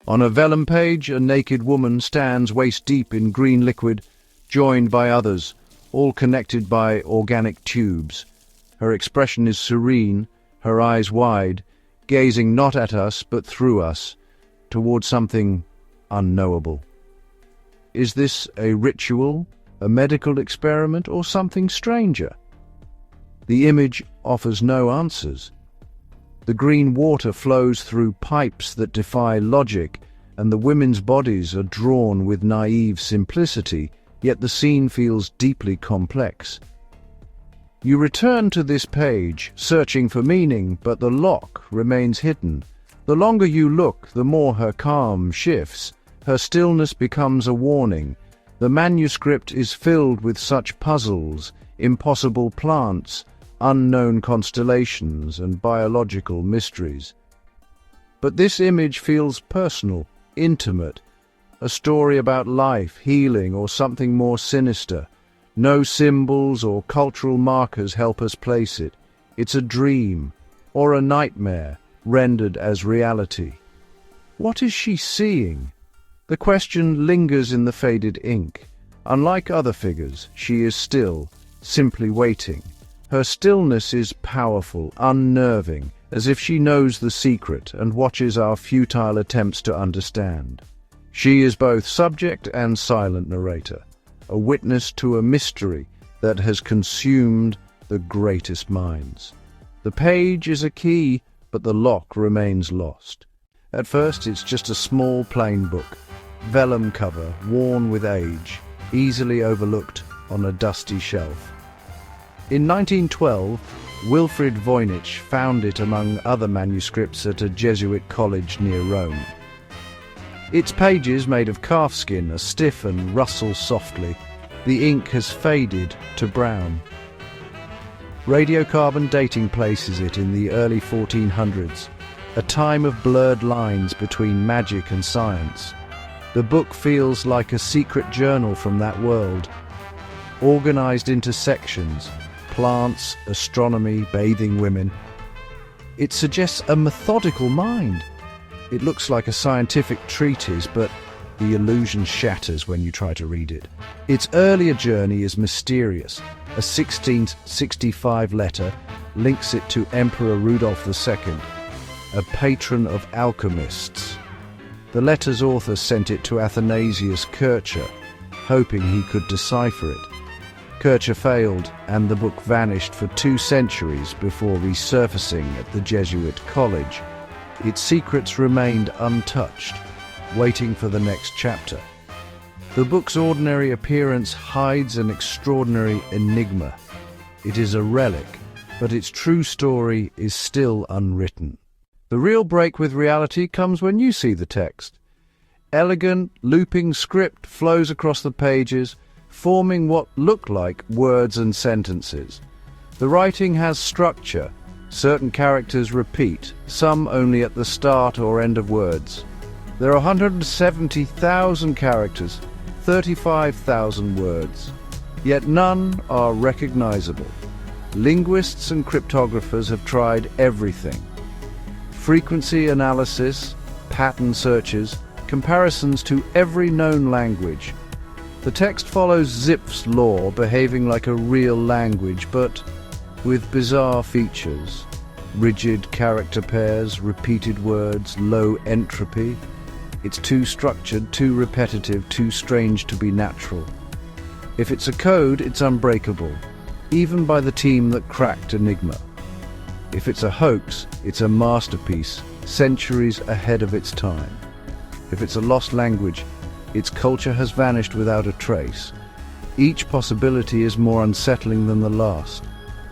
On a vellum page, a naked woman stands waist-deep in green liquid, joined by others, all connected by organic tubes. Her expression is serene, her eyes wide, gazing not at us but through us, toward something unknowable. Is this a ritual, a medical experiment, or something stranger? The image offers no answers. The green water flows through pipes that defy logic, and the women's bodies are drawn with naive simplicity, yet the scene feels deeply complex. You return to this page, searching for meaning, but the lock remains hidden. The longer you look, the more her calm shifts. Her stillness becomes a warning. The manuscript is filled with such puzzles, impossible plants, unknown constellations, and biological mysteries. But this image feels personal, intimate, a story about life, healing, or something more sinister. No symbols or cultural markers help us place it. It's a dream, or a nightmare, rendered as reality. What is she seeing? The question lingers in the faded ink. Unlike other figures, she is still, simply waiting. Her stillness is powerful, unnerving, as if she knows the secret and watches our futile attempts to understand. She is both subject and silent narrator, a witness to a mystery that has consumed the greatest minds. The page is a key, but the lock remains lost. At first, it's just a small, plain book, vellum cover, worn with age, easily overlooked on a dusty shelf. In 1912, Wilfrid Voynich found it among other manuscripts at a Jesuit college near Rome. Its pages, made of calfskin, are stiff and rustle softly. The ink has faded to brown. Radiocarbon dating places it in the early 1400s, a time of blurred lines between magic and science. The book feels like a secret journal from that world, organized into sections: plants, astronomy, bathing women. It suggests a methodical mind. It looks like a scientific treatise, but the illusion shatters when you try to read it. Its earlier journey is mysterious. A 1665 letter links it to Emperor Rudolph II, a patron of alchemists. The letter's author sent it to Athanasius Kircher, hoping he could decipher it. Kircher failed, and the book vanished for 2 centuries before resurfacing at the Jesuit college. Its secrets remained untouched, waiting for the next chapter. The book's ordinary appearance hides an extraordinary enigma. It is a relic, but its true story is still unwritten. The real break with reality comes when you see the text. Elegant, looping script flows across the pages, forming what look like words and sentences. The writing has structure. Certain characters repeat, some only at the start or end of words. There are 170,000 characters, 35,000 words, yet none are recognizable. Linguists and cryptographers have tried everything. Frequency analysis, pattern searches, comparisons to every known language. The text follows Zipf's law, behaving like a real language, but with bizarre features. Rigid character pairs, repeated words, low entropy. It's too structured, too repetitive, too strange to be natural. If it's a code, it's unbreakable, even by the team that cracked Enigma. If it's a hoax, it's a masterpiece, centuries ahead of its time. If it's a lost language, its culture has vanished without a trace. Each possibility is more unsettling than the last.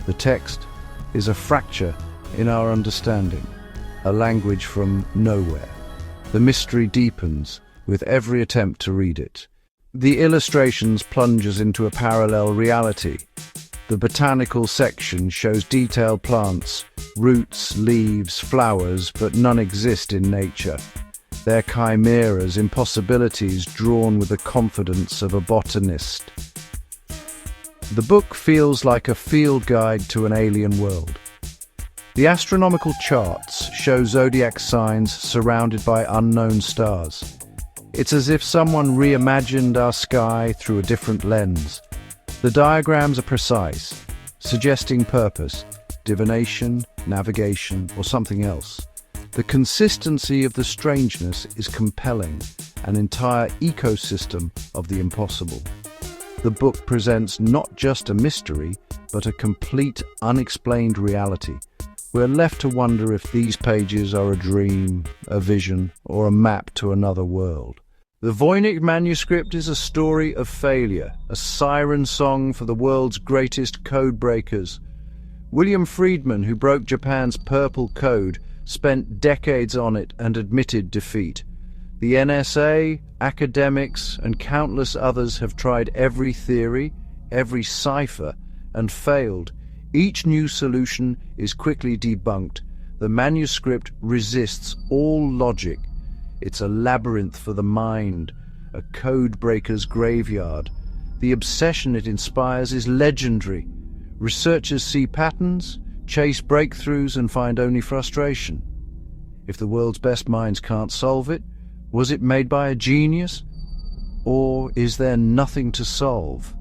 The text is a fracture in our understanding, a language from nowhere. The mystery deepens with every attempt to read it. The illustrations plunge us into a parallel reality. The botanical section shows detailed plants, roots, leaves, flowers, but none exist in nature. They're chimeras, impossibilities drawn with the confidence of a botanist. The book feels like a field guide to an alien world. The astronomical charts show zodiac signs surrounded by unknown stars. It's as if someone reimagined our sky through a different lens. The diagrams are precise, suggesting purpose, divination, navigation, or something else. The consistency of the strangeness is compelling, an entire ecosystem of the impossible. The book presents not just a mystery, but a complete, unexplained reality. We're left to wonder if these pages are a dream, a vision, or a map to another world. The Voynich Manuscript is a story of failure, a siren song for the world's greatest code breakers. William Friedman, who broke Japan's Purple Code, spent decades on it and admitted defeat. The NSA, academics, and countless others have tried every theory, every cipher, and failed. Each new solution is quickly debunked. The manuscript resists all logic. It's a labyrinth for the mind, a code breaker's graveyard. The obsession it inspires is legendary. Researchers see patterns, chase breakthroughs, and find only frustration. If the world's best minds can't solve it, was it made by a genius? Or is there nothing to solve?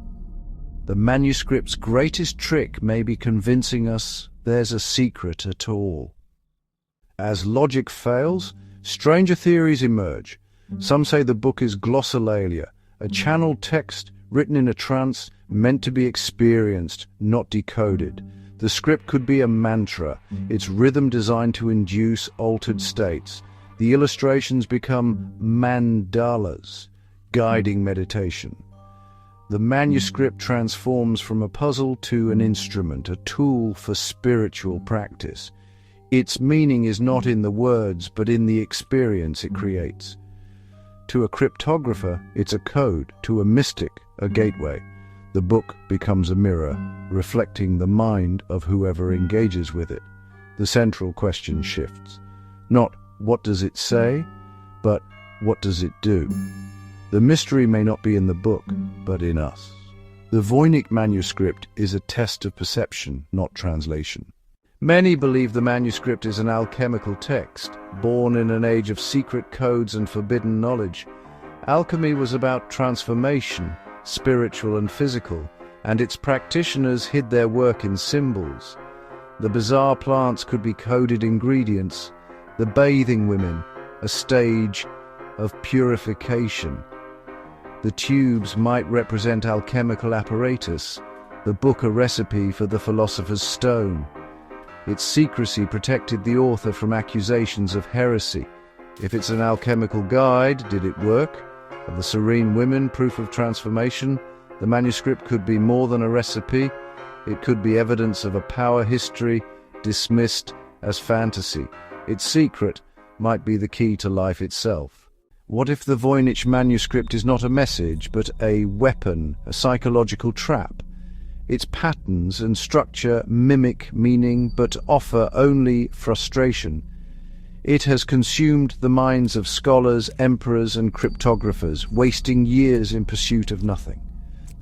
The manuscript's greatest trick may be convincing us there's a secret at all. As logic fails, stranger theories emerge. Some say the book is glossolalia, a channeled text written in a trance meant to be experienced, not decoded. The script could be a mantra, its rhythm designed to induce altered states. The illustrations become mandalas, guiding meditation. The manuscript transforms from a puzzle to an instrument, a tool for spiritual practice. Its meaning is not in the words, but in the experience it creates. To a cryptographer, it's a code. To a mystic, a gateway. The book becomes a mirror, reflecting the mind of whoever engages with it. The central question shifts. Not what does it say, but what does it do? The mystery may not be in the book, but in us. The Voynich Manuscript is a test of perception, not translation. Many believe the manuscript is an alchemical text, born in an age of secret codes and forbidden knowledge. Alchemy was about transformation, spiritual and physical, and its practitioners hid their work in symbols. The bizarre plants could be coded ingredients, the bathing women, a stage of purification. The tubes might represent alchemical apparatus, the book a recipe for the philosopher's stone. Its secrecy protected the author from accusations of heresy. If it's an alchemical guide, did it work? Are the serene women proof of transformation? The manuscript could be more than a recipe. It could be evidence of a power history dismissed as fantasy. Its secret might be the key to life itself. What if the Voynich Manuscript is not a message, but a weapon, a psychological trap? Its patterns and structure mimic meaning, but offer only frustration. It has consumed the minds of scholars, emperors, and cryptographers, wasting years in pursuit of nothing.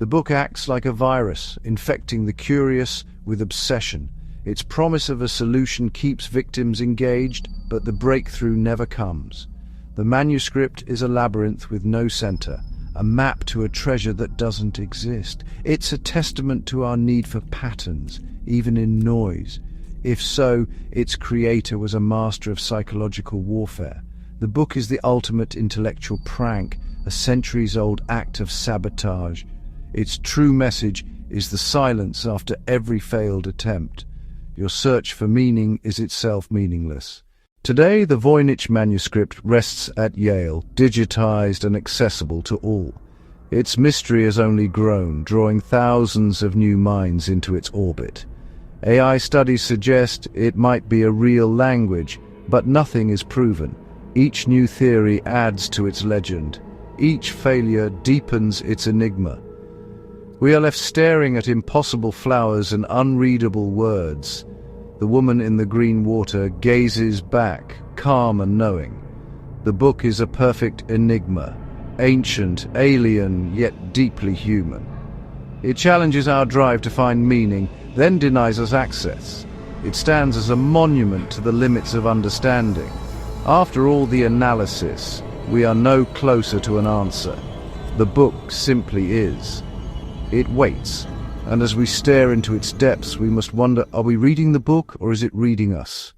The book acts like a virus, infecting the curious with obsession. Its promise of a solution keeps victims engaged, but the breakthrough never comes. The manuscript is a labyrinth with no center, a map to a treasure that doesn't exist. It's a testament to our need for patterns, even in noise. If so, its creator was a master of psychological warfare. The book is the ultimate intellectual prank, a centuries-old act of sabotage. Its true message is the silence after every failed attempt. Your search for meaning is itself meaningless. Today, the Voynich Manuscript rests at Yale, digitized and accessible to all. Its mystery has only grown, drawing thousands of new minds into its orbit. AI studies suggest it might be a real language, but nothing is proven. Each new theory adds to its legend. Each failure deepens its enigma. We are left staring at impossible flowers and unreadable words. The woman in the green water gazes back, calm and knowing. The book is a perfect enigma, ancient, alien, yet deeply human. It challenges our drive to find meaning, then denies us access. It stands as a monument to the limits of understanding. After all the analysis, we are no closer to an answer. The book simply is. It waits, and as we stare into its depths, we must wonder, are we reading the book or is it reading us?